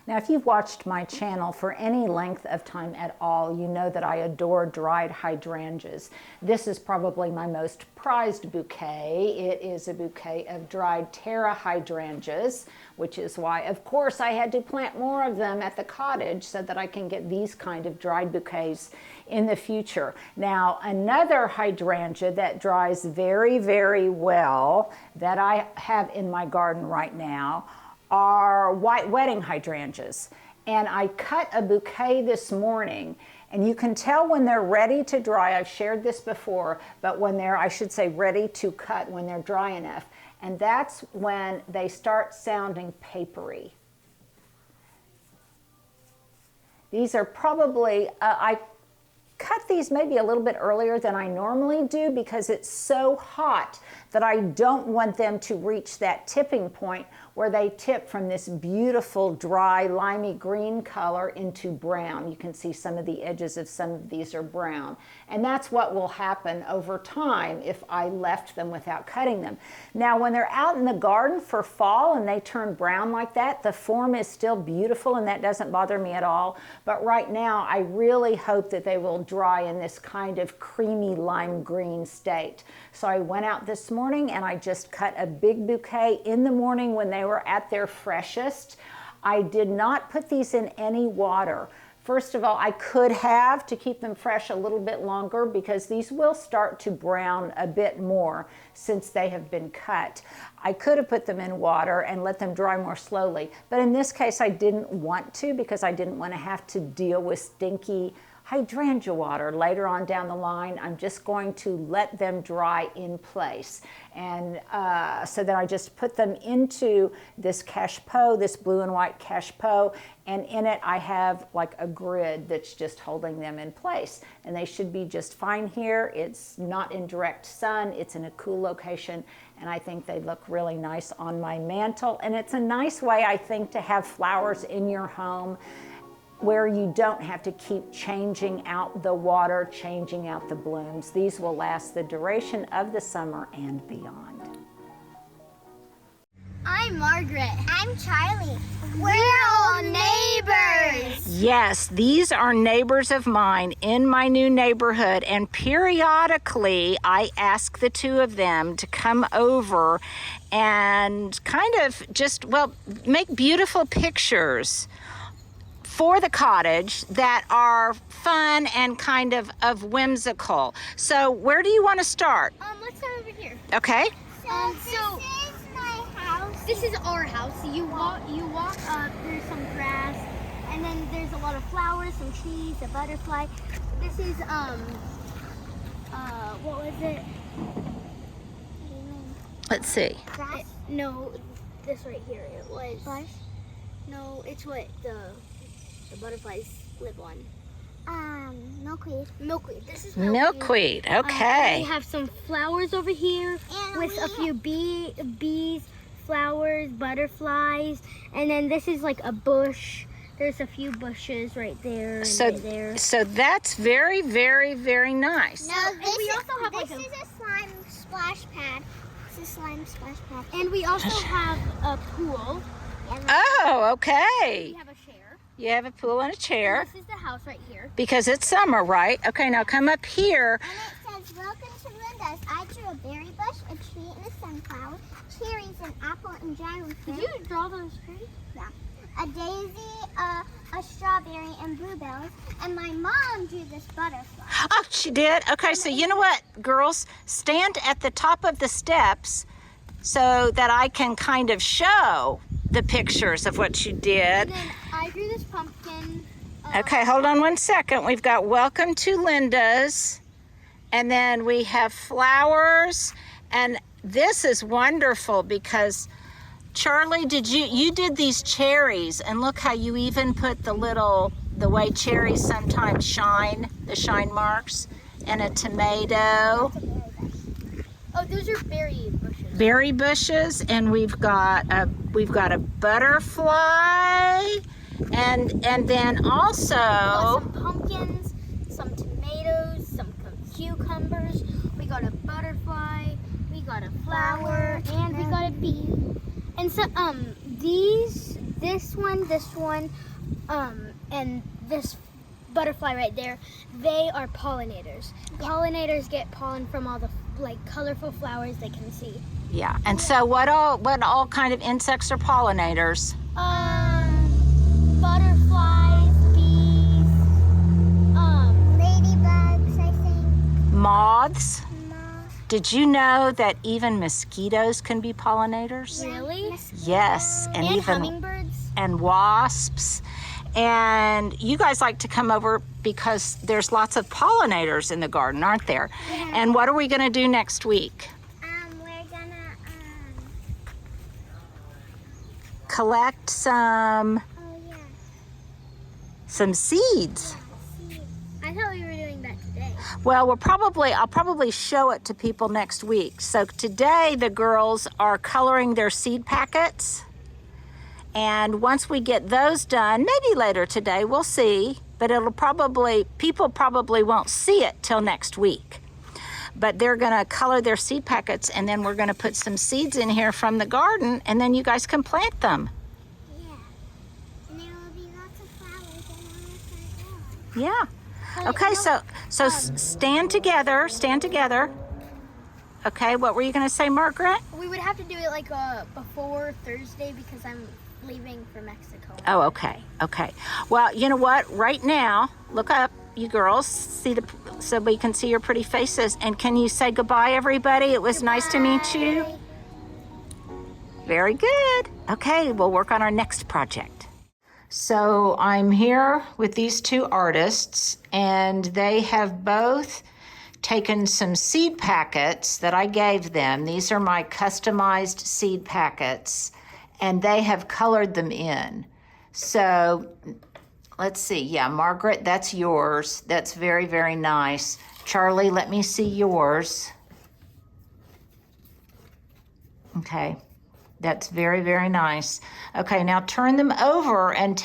Now, if you've watched my channel for any length of time at all, you know that I adore dried hydrangeas. This is probably my most prized bouquet. It is a bouquet of dried Terra hydrangeas, which is why, of course, I had to plant more of them at the cottage so that I can get these kind of dried bouquets in the future. Now, another hydrangea that dries very, very well that I have in my garden right now are white wedding hydrangeas. And I cut a bouquet this morning, and you can tell when they're ready to dry. I've shared this before, but when they're, I should say, ready to cut, when they're dry enough. And that's when they start sounding papery. These are probably, I cut these maybe a little bit earlier than I normally do because it's so hot that I don't want them to reach that tipping point where they tip from this beautiful dry limey green color into brown. You can see some of the edges of some of these are brown. And that's what will happen over time if I left them without cutting them. Now, when they're out in the garden for fall and they turn brown like that, the form is still beautiful and that doesn't bother me at all. But right now, I really hope that they will dry in this kind of creamy lime green state. So I went out this morning and I just cut a big bouquet in the morning when they were at their freshest. I did not put these in any water. First of all, I could have to keep them fresh a little bit longer because these will start to brown a bit more since they have been cut. I could have put them in water and let them dry more slowly, but in this case I didn't want to because I didn't want to have to deal with stinky hydrangea water later on down the line. I'm just going to let them dry in place. And so then I just put them into this cache-pot, this blue and white cache-pot, and in it I have like a grid that's just holding them in place. And they should be just fine here. It's not in direct sun, it's in a cool location, and I think they look really nice on my mantle. And it's a nice way, I think, to have flowers in your home where you don't have to keep changing out the water, changing out the blooms. These will last the duration of the summer and beyond. I'm Margaret. I'm Charlie. We're all neighbors. Yes, these are neighbors of mine in my new neighborhood, and periodically I ask the two of them to come over and kind of just, well, make beautiful pictures for the cottage that are fun and kind of whimsical. So where do you want to start? Let's start over here. Okay. So this is my house. This is our house. So you walk up, there's some grass, and then there's a lot of flowers, some trees, a butterfly. This is what was it? Let's see. Grass? No, this right here. It was bush? No, it's what the butterflies live on. Milkweed. Milkweed. This is milkweed. Okay. We have some flowers over here with a few bees, flowers, butterflies, and then this is like a bush. There's a few bushes right there. And so, right there. So that's very, very, very nice. No, we also have this is a slime splash pad. It's a slime splash pad. And we also have a pool. Oh, okay. We have a chair. You have a pool and a chair. And this is the house right here. Because it's summer, right? Okay, now come up here. And it says, "Welcome to Linda's. I drew a berry bush, a tree, and a sunflower, cherries, an apple, and dragon fruit." Did you draw those trees? Yeah. A daisy, a strawberry, and bluebells. And my mom drew this butterfly. Oh, she did? Okay, so you know what, girls? Stand at the top of the steps so that I can kind of show the pictures of what you did. And then I drew this pumpkin. Okay, hold on one second. We've got Welcome to Linda's, and then we have flowers, and this is wonderful because Charlie, you did these cherries, and look how you even put the way cherries sometimes shine, the shine marks, and a tomato. Oh, those are berry bushes. Berry bushes, and we've got a butterfly, and then also some pumpkins, some tomatoes, some cucumbers. We got a butterfly, we got a flower, and we got a bee. And so this this one, and this butterfly right there, they are pollinators. Pollinators get pollen from all the like colorful flowers they can see. Yeah. And so what all kind of insects are pollinators? Butterflies, bees, Ladybugs, I think. Moths? Moths. Did you know that even mosquitoes can be pollinators? really? Yes, And even hummingbirds. and wasps. And you guys like to come over because there's lots of pollinators in the garden, aren't there? Yeah. And what are we going to do next week? We're gonna Collect some oh yeah. seeds. See. I thought we were doing that today. Well, I'll probably show it to people next week. So today the girls are coloring their seed packets. And once we get those done, maybe later today, we'll see, but people probably won't see it till next week. But they're gonna color their seed packets, and then we're gonna put some seeds in here from the garden, and then you guys can plant them. Yeah. And there will be lots of flowers and all that. Yeah. Okay, so stand together. Okay, what were you gonna say, Margaret? We would have to do it like before Thursday because I'm leaving for Mexico. Oh, okay. Well, you know what? Right now, look up, you girls, so we can see your pretty faces. And can you say goodbye, everybody? It was nice to meet you. Very good. Okay, we'll work on our next project. So I'm here with these two artists, and they have both taken some seed packets that I gave them. These are my customized seed packets, and they have colored them in. So let's see. Yeah, Margaret, that's yours. That's very, very nice. Charlie, let me see yours. Okay, that's very, very nice. Okay, now turn them over and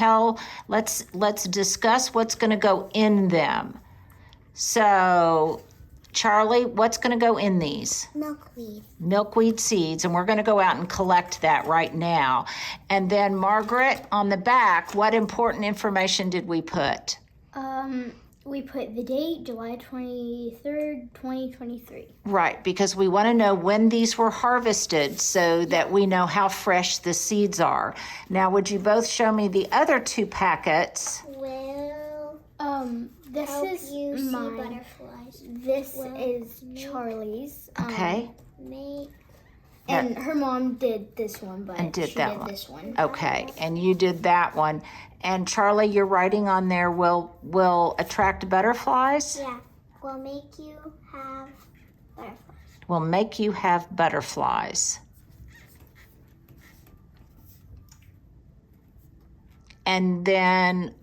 let's discuss what's going to go in them. So, Charlie, what's going to go in these? Milkweed. Milkweed seeds, and we're going to go out and collect that right now. And then, Margaret, on the back, what important information did we put? We put the date, July 23rd, 2023. Right, because we want to know when these were harvested so that we know how fresh the seeds are. Now, would you both show me the other two packets? Will This help is you see mine. butterflies. This Will is Charlie's. Okay. Make And her mom did this one, but And did she that did one. this one. Okay, and you did that one. And Charlie, you're writing on there, will attract butterflies? yeah. Will make you have butterflies. Will make you have butterflies. And then,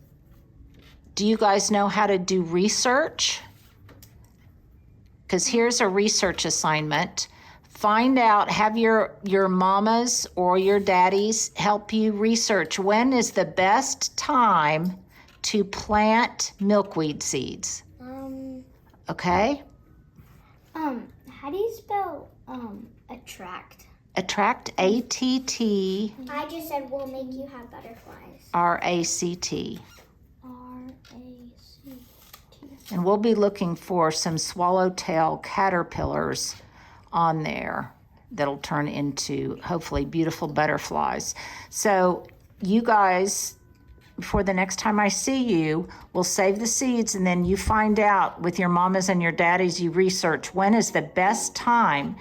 do you guys know how to do research? Because here's a research assignment. Find out, have your mamas or your daddies help you research when is the best time to plant milkweed seeds. Okay? How do you spell attract? Attract, A-T-T-R-A-C-T. I just said will make you have butterflies. R-A-C-T. And we'll be looking for some swallowtail caterpillars on there that'll turn into hopefully beautiful butterflies. So you guys, before the next time I see you, we'll save the seeds, and then you find out with your mamas and your daddies, you research when is the best time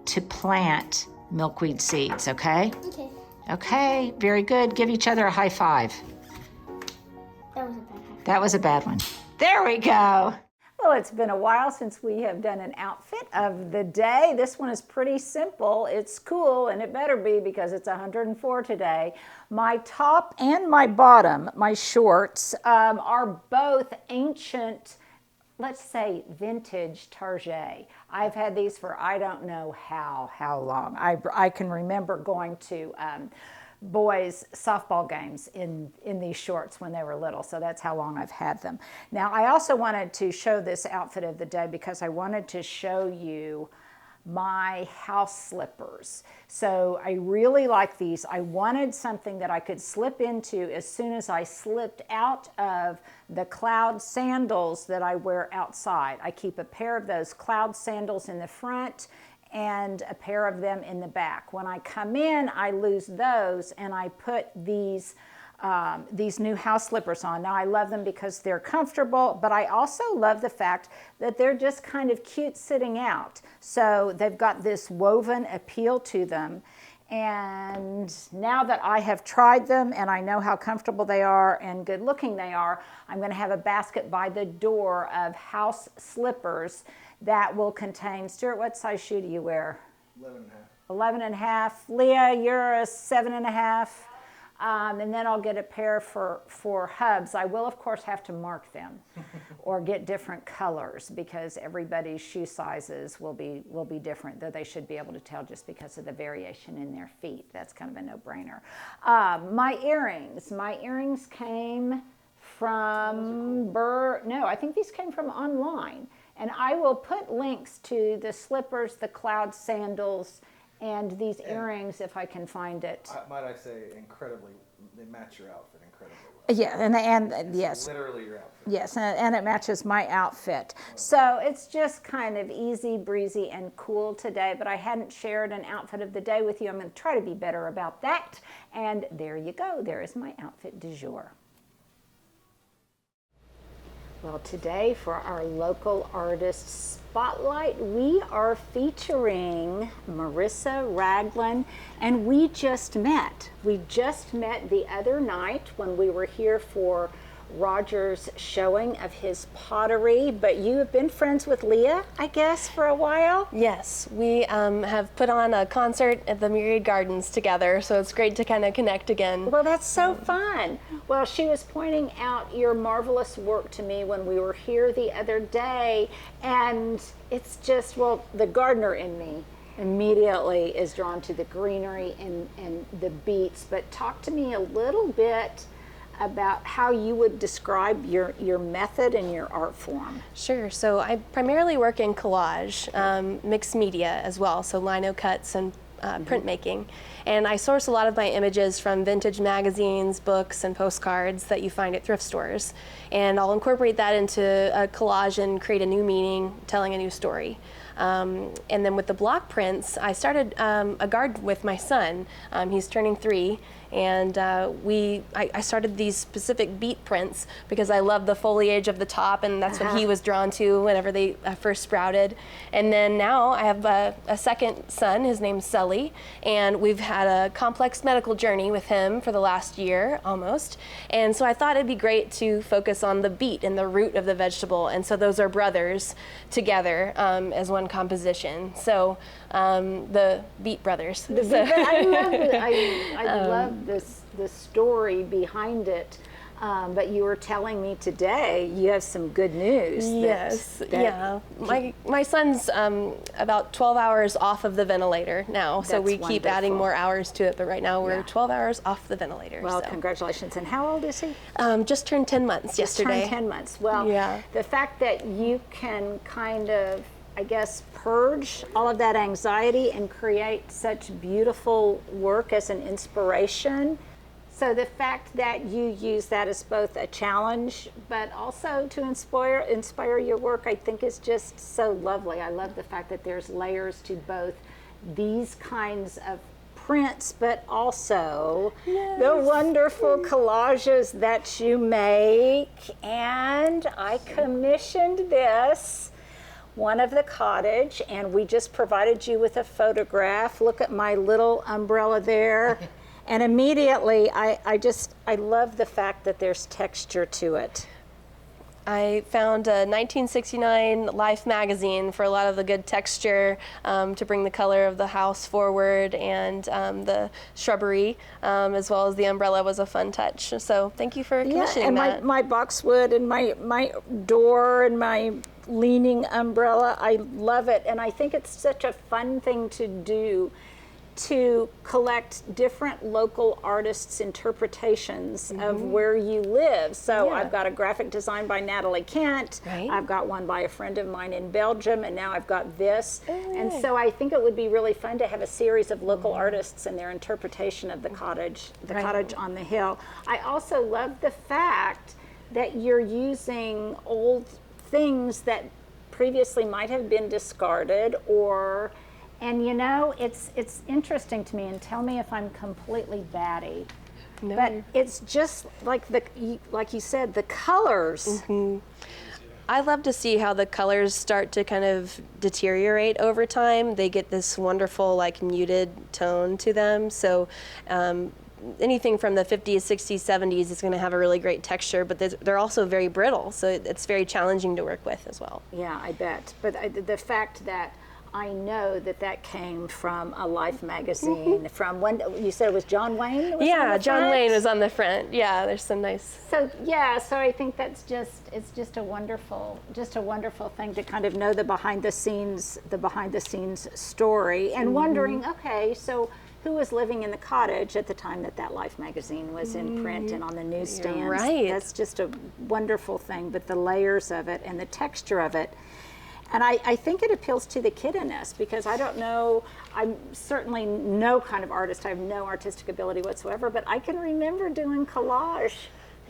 to plant milkweed seeds, okay? Okay. Okay, very good. Give each other a high five. That was a bad high. That was a bad one. There we go. Well, it's been a while since we have done an outfit of the day. This one is pretty simple. It's cool, and it better be because it's 104 today. My top and my bottom, my shorts, are both ancient, let's say vintage Target. I've had these for I don't know how long. I can remember going to boys' softball games in these shorts when they were little, so that's how long I've had them. Now, I also wanted to show this outfit of the day because I wanted to show you my house slippers. So I really like these. I wanted something that I could slip into as soon as I slipped out of the cloud sandals that I wear outside. I keep a pair of those cloud sandals in the front and a pair of them in the back. When I come in, I lose those and I put these new house slippers on. Now I love them because they're comfortable, but I also love the fact that they're just kind of cute sitting out. So they've got this woven appeal to them. And now that I have tried them and I know how comfortable they are and good looking they are, I'm going to have a basket by the door of house slippers that will contain, Stuart, what size shoe do you wear? 11 and a half. 11 and a half. Leah, you're a 7 and a half. And then I'll get a pair for hubs. I will, of course, have to mark them or get different colors because everybody's shoe sizes will be different, though they should be able to tell just because of the variation in their feet. That's kind of a no-brainer. My earrings came from no, I think these came from online. And I will put links to the slippers, the cloud sandals, and these earrings if I can find it. Might I say, incredibly, they match your outfit incredibly well. Yeah, and yes. Literally your outfit. Yes, and it matches my outfit. So it's just kind of easy, breezy, and cool today, but I hadn't shared an outfit of the day with you. I'm going to try to be better about that. And there you go. There is my outfit du jour. Well, today for our local artist spotlight, we are featuring Marissa Ragland, and we just met. We just met the other night when we were here for Roger's showing of his pottery, but you have been friends with Leah, I guess, for a while? Yes, we have put on a concert at the Myriad Gardens together, so it's great to kind of connect again. Well, that's so fun. Well, she was pointing out your marvelous work to me when we were here the other day, and it's just, well, the gardener in me immediately is drawn to the greenery and the beets, but talk to me a little bit about how you would describe your method and your art form. Sure, so I primarily work in collage, mixed media as well, so lino cuts and printmaking. And I source a lot of my images from vintage magazines, books, and postcards that you find at thrift stores. And I'll incorporate that into a collage and create a new meaning, telling a new story. And then with the block prints, I started a garden with my son. He's turning 3. And I started these specific beet prints because I love the foliage of the top, and that's what he was drawn to whenever they first sprouted. And then now I have a second son, his name's Sully, and we've had a complex medical journey with him for the last year almost. And so I thought it'd be great to focus on the beet and the root of the vegetable, and so those are brothers together as one composition. So the Beet Brothers. I love it. I love the story behind it. But you were telling me today you have some good news. Yes, yeah. My son's about 12 hours off of the ventilator now, so we keep adding more hours to it, but right now we're 12 hours off the ventilator. Well, congratulations. And how old is he? Just turned 10 months yesterday. Just turned 10 months. Well, the fact that you can kind of, I guess, purge all of that anxiety and create such beautiful work as an inspiration. So the fact that you use that as both a challenge, but also to inspire your work, I think is just so lovely. I love the fact that there's layers to both these kinds of prints, but also the wonderful collages that you make. And I commissioned this, one of the Cottage, and we just provided you with a photograph. Look at my little umbrella there. And immediately, I love the fact that there's texture to it. I found a 1969 Life magazine for a lot of the good texture to bring the color of the house forward, and the shrubbery, as well as the umbrella was a fun touch. So thank you for commissioning that. And my boxwood and my door and my leaning umbrella, I love it. And I think it's such a fun thing to do, to collect different local artists' interpretations of where you live. So I've got a graphic design by Natalie Kent. Right. I've got one by a friend of mine in Belgium, and now I've got this. And so I think it would be really fun to have a series of local artists and their interpretation of the cottage on the hill. I also love the fact that you're using old things that previously might have been discarded, and you know, it's interesting to me, and tell me if I'm completely batty. No. But it's just like like you said, the colors. I love to see how the colors start to kind of deteriorate over time. They get this wonderful, like, muted tone to them. So anything from the 50s, 60s, 70s is going to have a really great texture, but they're also very brittle, so it's very challenging to work with as well. Yeah, I bet. But the fact that I know that came from a Life magazine, from when you said it was John Wayne? That was on the John front? Wayne was on the front. Yeah, there's some nice. So I think it's just a wonderful thing to kind of know the behind the scenes story, and wondering, okay, so who was living in the cottage at the time that Life magazine was in print and on the newsstands? You're right. That's just a wonderful thing, but the layers of it and the texture of it. And I think it appeals to the kid in us, because I don't know, I'm certainly no kind of artist, I have no artistic ability whatsoever, but I can remember doing collage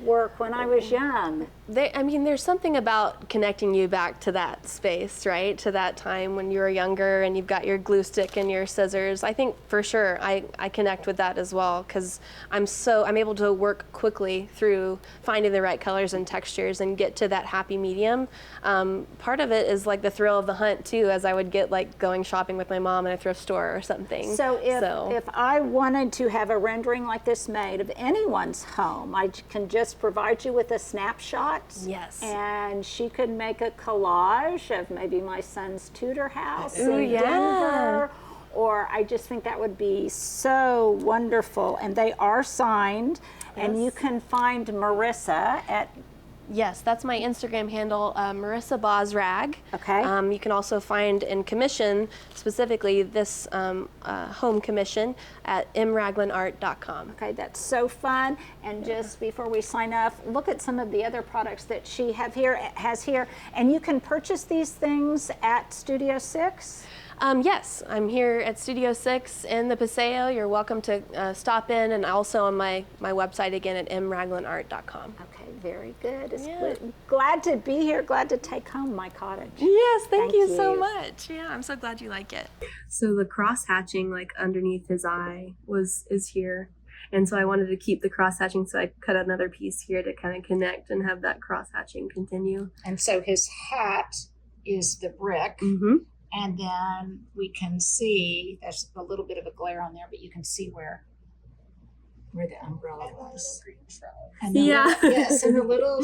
work when I was young. There's something about connecting you back to that space, right? To that time when you were younger and you've got your glue stick and your scissors. I think for sure I connect with that as well, because I'm able to work quickly through finding the right colors and textures and get to that happy medium. Part of it is like the thrill of the hunt too, as I would get like going shopping with my mom in a thrift store or something. So if I wanted to have a rendering like this made of anyone's home, I can just provide you with a snapshot. Yes. And she could make a collage of maybe my son's Tudor house in Denver. Or I just think that would be so wonderful. And they are signed. And you can find Marissa at... Yes, that's my Instagram handle, Marissa Bosrag. Okay. You can also find and commission specifically this home commission at mraglanart.com. Okay, that's so fun. And just before we sign off, look at some of the other products that she has here. And you can purchase these things at Studio 6? Yes, I'm here at Studio 6 in the Paseo. You're welcome to stop in, and also on my website again at mraglanart.com. Okay, very good. Glad to be here. Glad to take home my cottage. Yes, thank you so much. Yeah, I'm so glad you like it. So the cross hatching, like underneath his eye, is here. And so I wanted to keep the cross hatching, so I cut another piece here to kind of connect and have that cross hatching continue. And so his hat is the brick. Mm-hmm. And then we can see, there's a little bit of a glare on there, but you can see where the umbrella was. And the yes, and the little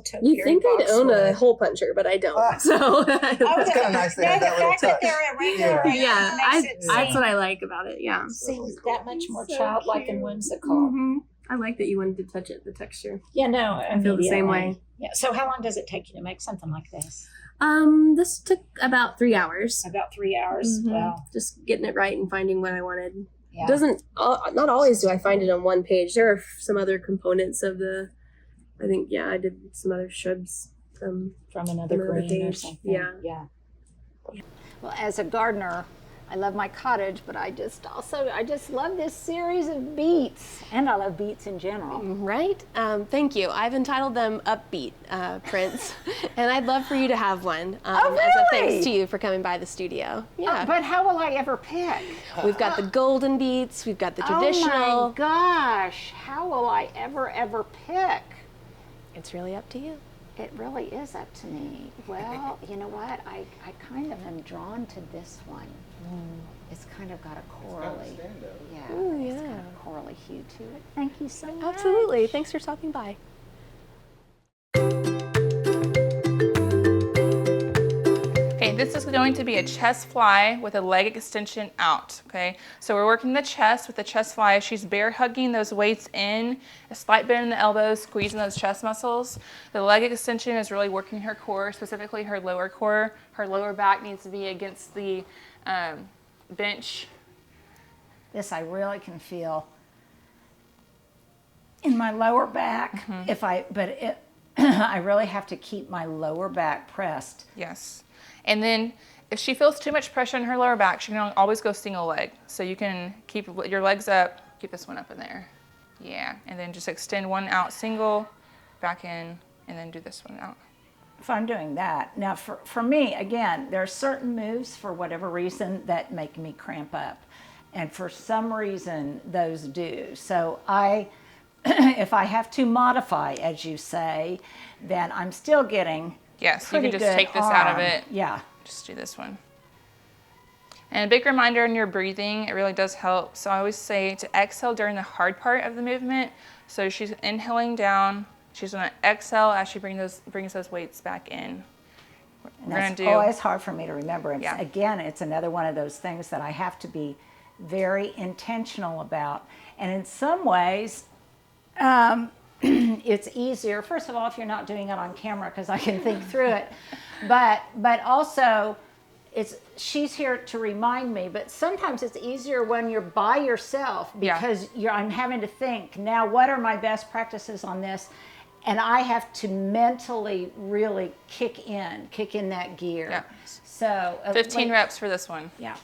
topiary You think I'd own a hole puncher, but I don't. So It's kind of nice they have that little touch. That's what I like about it. Yeah, seems that much more childlike and whimsical. Mm-hmm. I like that you wanted to touch it, the texture. Yeah, no, I feel the same way. Yeah. So how long does it take you to make something like this? This took about 3 hours. About 3 hours. Mm-hmm. Well, just getting it right and finding what I wanted. Yeah. Not always do I find it on one page. There are some other components of I did some other shrubs from another green page. or something. Yeah. Well, as a gardener, I love my cottage, but I just love this series of beets, and I love beets in general. Right? Thank you. I've entitled them Upbeat Prints, and I'd love for you to have one as a thanks to you for coming by the studio. Yeah. But how will I ever pick? We've got the golden beets. We've got the traditional. Oh my gosh! How will I ever pick? It's really up to you. It really is up to me. Well, you know what? I kind of am drawn to this one. It's kind of got a corally. It's got a corally hue to it. Thank you so much. Absolutely. Thanks for stopping by. Okay, this is going to be a chest fly with a leg extension out, okay? So we're working the chest with the chest fly. She's bear hugging those weights in, a slight bend in the elbows, squeezing those chest muscles. The leg extension is really working her core, specifically her lower core. Her lower back needs to be against the bench This I really can feel in my lower back. I really have to keep my lower back pressed. Yes. And then if she feels too much pressure in her lower back, she can always go single leg. So you can keep your legs up, keep this one up in there. Yeah. And then just extend one out single, back in, and then do this one out. If I'm doing that. Now for me, again, there are certain moves for whatever reason that make me cramp up. And for some reason, those do. So if I have to modify, as you say, then I'm still getting Yes, you can just take this out of it. Yeah. Just do this one. And a big reminder in your breathing, it really does help. So I always say to exhale during the hard part of the movement. So she's inhaling down. She's going to exhale as she brings those weights back in. And that's always hard for me to remember. Again, it's another one of those things that I have to be very intentional about. And in some ways, it's easier, first of all, if you're not doing it on camera, because I can think through it. But also, she's here to remind me, but sometimes it's easier when you're by yourself because I'm having to think, now what are my best practices on this? And I have to mentally really kick in that gear. Yeah. So 15 reps for this one. Yeah.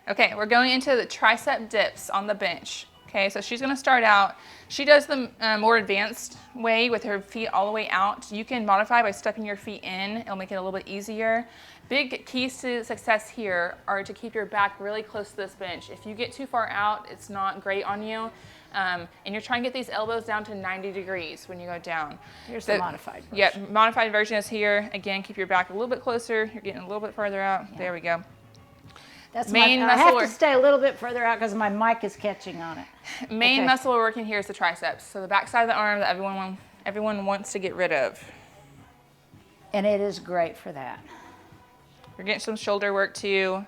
Okay, we're going into the tricep dips on the bench. Okay, so she's gonna start out. She does the more advanced way with her feet all the way out. You can modify by stepping your feet in. It'll make it a little bit easier. Big keys to success here are to keep your back really close to this bench. If you get too far out, it's not great on you. And you're trying to get these elbows down to 90 degrees when you go down. Here's the modified version. Yeah, modified version is here. Again, keep your back a little bit closer. You're getting a little bit further out. Yeah. There we go. That's main muscle. I have to stay a little bit further out because my mic is catching on it. Main muscle we're working here is the triceps. So the back side of the arm that everyone wants to get rid of. And it is great for that. We're getting some shoulder work too.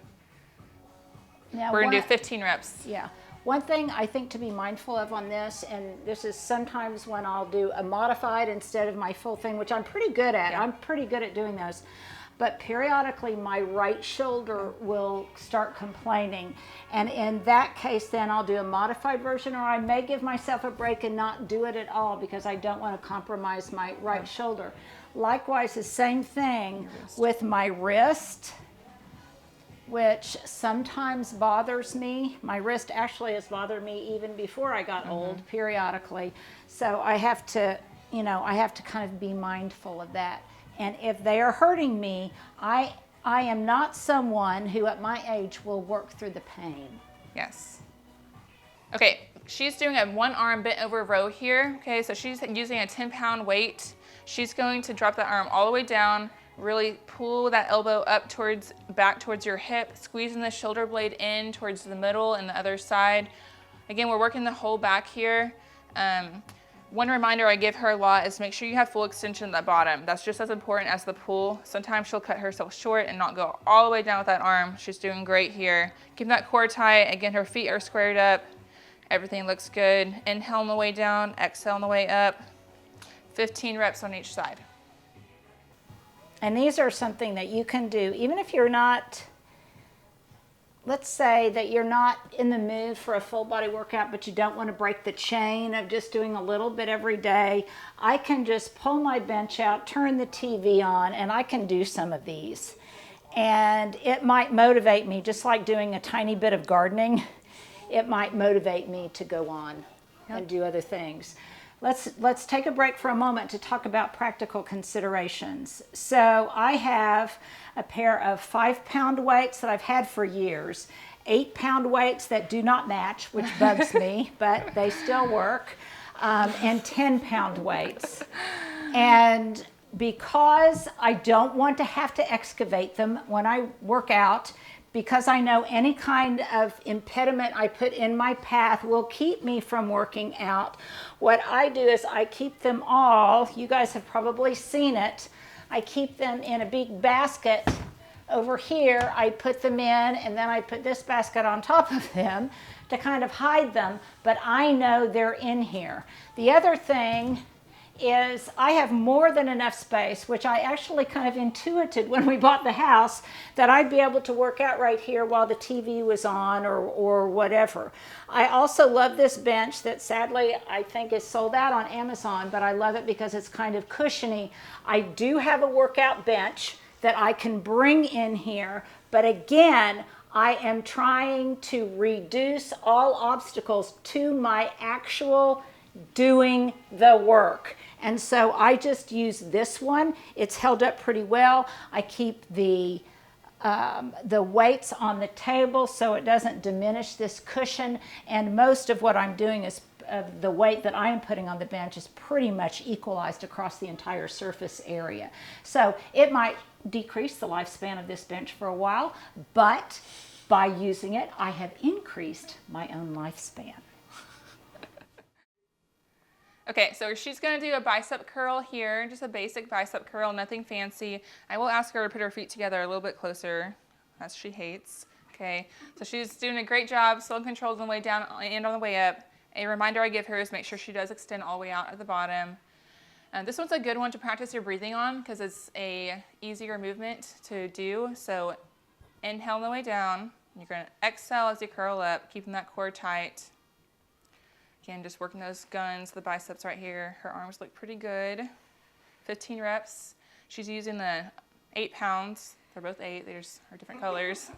Now, we're gonna do 15 reps. Yeah. One thing I think to be mindful of on this, and this is sometimes when I'll do a modified instead of my full thing, which I'm pretty good at. Yeah. I'm pretty good at doing those. But periodically my right shoulder will start complaining. And in that case, then I'll do a modified version, or I may give myself a break and not do it at all because I don't want to compromise my right shoulder. Likewise, the same thing with my wrist, which sometimes bothers me. My wrist actually has bothered me even before I got old, periodically. So I have to, I have to kind of be mindful of that. And if they are hurting me, I am not someone who at my age will work through the pain. Yes. Okay, she's doing a one arm bent over row here. Okay, so she's using a 10-pound weight. She's going to drop that arm all the way down, really pull that elbow up back towards your hip, squeezing the shoulder blade in towards the middle and the other side. Again, we're working the whole back here. One reminder I give her a lot is make sure you have full extension at the bottom. That's just as important as the pull. Sometimes she'll cut herself short and not go all the way down with that arm. She's doing great here. Keep that core tight. Again, her feet are squared up. Everything looks good. Inhale on the way down, exhale on the way up. 15 reps on each side. And these are something that you can do, even if you're not, let's say that you're not in the mood for a full body workout, but you don't want to break the chain of just doing a little bit every day. I can just pull my bench out, turn the TV on, and I can do some of these. And it might motivate me, just like doing a tiny bit of gardening. It might motivate me to go on and do other things. Let's take a break for a moment to talk about practical considerations. So I have a pair of 5-pound weights that I've had for years, 8-pound weights that do not match, which bugs me, but they still work, and 10-pound weights. And because I don't want to have to excavate them when I work out, because I know any kind of impediment I put in my path will keep me from working out, what I do is I keep them all, you guys have probably seen it, I keep them in a big basket over here. I put them in, and then I put this basket on top of them to kind of hide them, but I know they're in here. The other thing is I have more than enough space, which I actually kind of intuited when we bought the house, that I'd be able to work out right here while the TV was on or whatever. I also love this bench that sadly I think is sold out on Amazon, but I love it because it's kind of cushiony. I do have a workout bench that I can bring in here, but again, I am trying to reduce all obstacles to my actual doing the work. And so I just use this one. It's held up pretty well. I keep the weights on the table so it doesn't diminish this cushion. And most of what I'm doing is the weight that I'm putting on the bench is pretty much equalized across the entire surface area. So it might decrease the lifespan of this bench for a while, but by using it, I have increased my own lifespan. Okay, so she's gonna do a bicep curl here, just a basic bicep curl, nothing fancy. I will ask her to put her feet together a little bit closer, as she hates. Okay, so she's doing a great job, still controlled on the way down and on the way up. A reminder I give her is make sure she does extend all the way out at the bottom. This one's a good one to practice your breathing on because it's a easier movement to do. So inhale on the way down. You're gonna exhale as you curl up, keeping that core tight. Again, just working those guns, the biceps right here. Her arms look pretty good. 15 reps. She's using the 8 pounds. They're both 8. They just are different colors.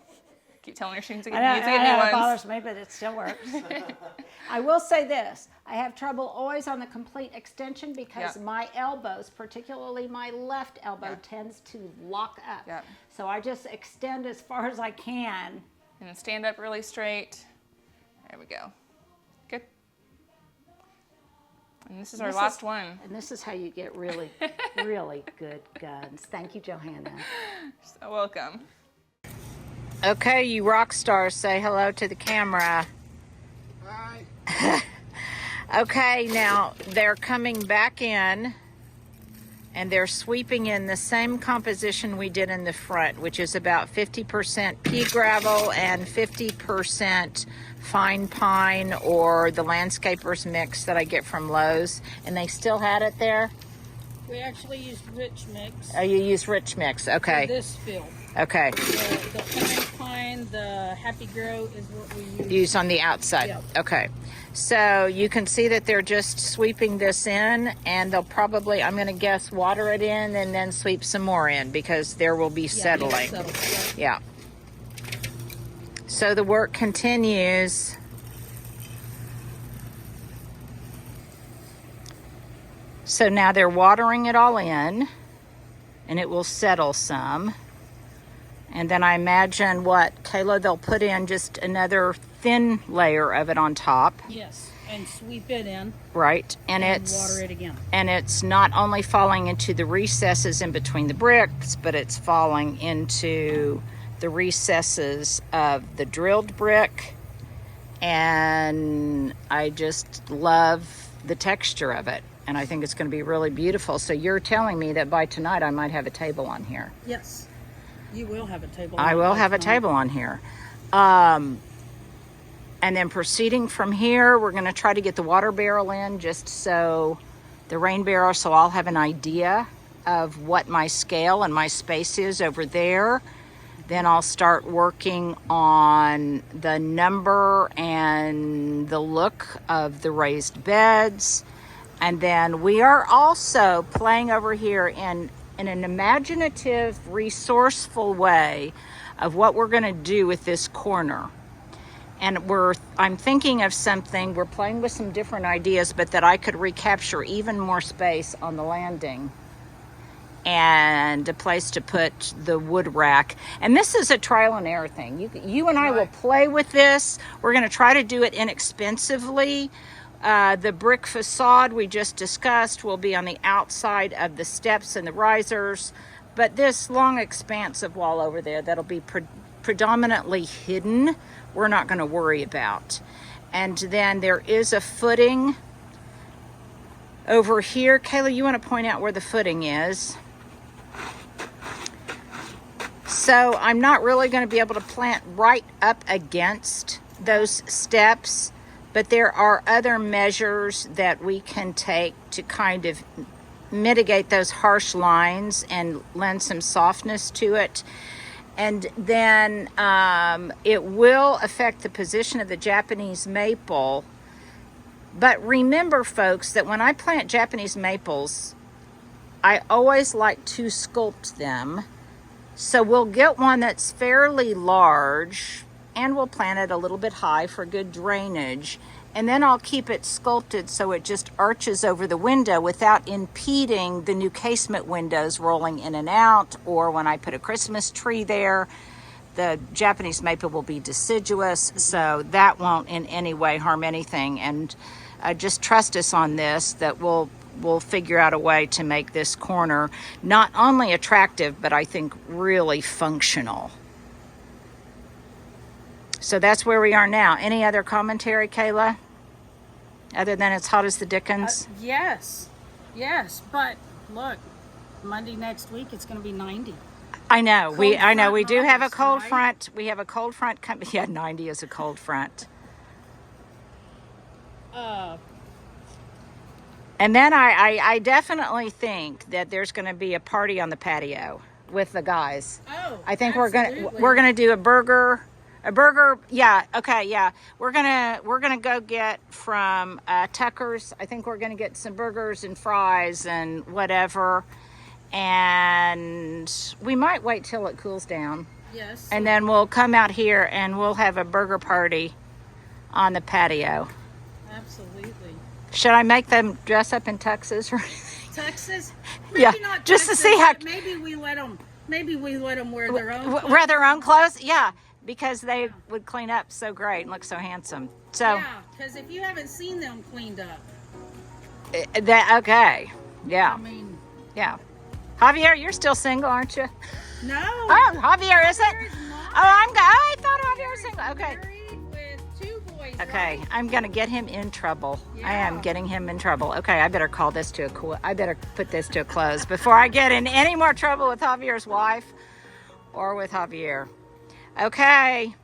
Keep telling her she's using new ones. It bothers me, but it still works. I will say this. I have trouble always on the complete extension because my elbows, particularly my left elbow, tends to lock up. So I just extend as far as I can. And then stand up really straight. There we go. Good. And this is our last one. And this is how you get really, really good guns. Thank you, Johanna. You're so welcome. Okay, you rock stars, say hello to the camera. Hi. Okay, now they're coming back in and they're sweeping in the same composition we did in the front, which is about 50% pea gravel and 50% fine pine or the landscaper's mix that I get from Lowe's. And they still had it there? We actually used rich mix. Oh, you use rich mix, okay. For this field. Okay. The fine pine, the happy grow is what we use. Use on the outside. Yep. Okay. So you can see that they're just sweeping this in, and they'll probably, I'm going to guess, water it in and then sweep some more in because there will be settling. Yeah. So the work continues. So now they're watering it all in, and it will settle some. And then I imagine what, Kayla, they'll put in just another thin layer of it on top. Yes, and sweep it in. Right, and water it again. And it's not only falling into the recesses in between the bricks, but it's falling into the recesses of the drilled brick. And I just love the texture of it. And I think it's going to be really beautiful. So you're telling me that by tonight I might have a table on here. Yes. You will have a table. I will have a table on here. And then proceeding from here, we're going to try to get the water barrel in just so the rain barrel, so I'll have an idea of what my scale and my space is over there. Then I'll start working on the number and the look of the raised beds. And then we are also playing over here in an imaginative, resourceful way of what we're going to do with this corner. And I'm thinking of something, we're playing with some different ideas, but that I could recapture even more space on the landing and a place to put the wood rack. And this is a trial and error thing. You and I will play with this. We're going to try to do it inexpensively. The brick facade we just discussed will be on the outside of the steps and the risers, but this long expanse of wall over there that'll be predominantly hidden, we're not going to worry about. And then there is a footing over here. Kayla, you want to point out where the footing is? So I'm not really going to be able to plant right up against those steps, but there are other measures that we can take to kind of mitigate those harsh lines and lend some softness to it. And then it will affect the position of the Japanese maple. But remember, folks, that when I plant Japanese maples, I always like to sculpt them. So we'll get one that's fairly large, and we'll plant it a little bit high for good drainage. And then I'll keep it sculpted so it just arches over the window without impeding the new casement windows rolling in and out. Or when I put a Christmas tree there, the Japanese maple will be deciduous, so that won't in any way harm anything. And just trust us on this, that we'll figure out a way to make this corner not only attractive, but I think really functional. So that's where we are now. Any other commentary, Kayla? Other than it's hot as the dickens? Yes, but look, Monday next week it's going to be 90. I know. We do have a nice, cold right? front. We have a cold front coming. Yeah, 90 is a cold front. And then I definitely think that there's going to be a party on the patio with the guys. Oh, I think absolutely. we're gonna do a burger. Yeah, okay, yeah. We're gonna go get from Tucker's. I think we're gonna get some burgers and fries and whatever. And we might wait till it cools down. Yes. And then we'll come out here and we'll have a burger party on the patio. Absolutely. Should I make them dress up in tuxes or anything? Texas? Yeah, Maybe not just to Texas, see how- but maybe we let them wear their own clothes. Wear their own clothes? Yeah, because they would clean up so great and look so handsome. So Yeah, because if you haven't seen them cleaned up, okay, yeah, I mean, yeah. Javier, you're still single, aren't you? no. Oh, Javier isn't. Javier is not. I thought Javier was single. Okay. Married with 2 boys. Okay, right? I'm gonna get him in trouble. I am Yeah. getting him in trouble. Okay, I better call this to I better put this to a close before I get in any more trouble with Javier's wife or with Javier. Okay.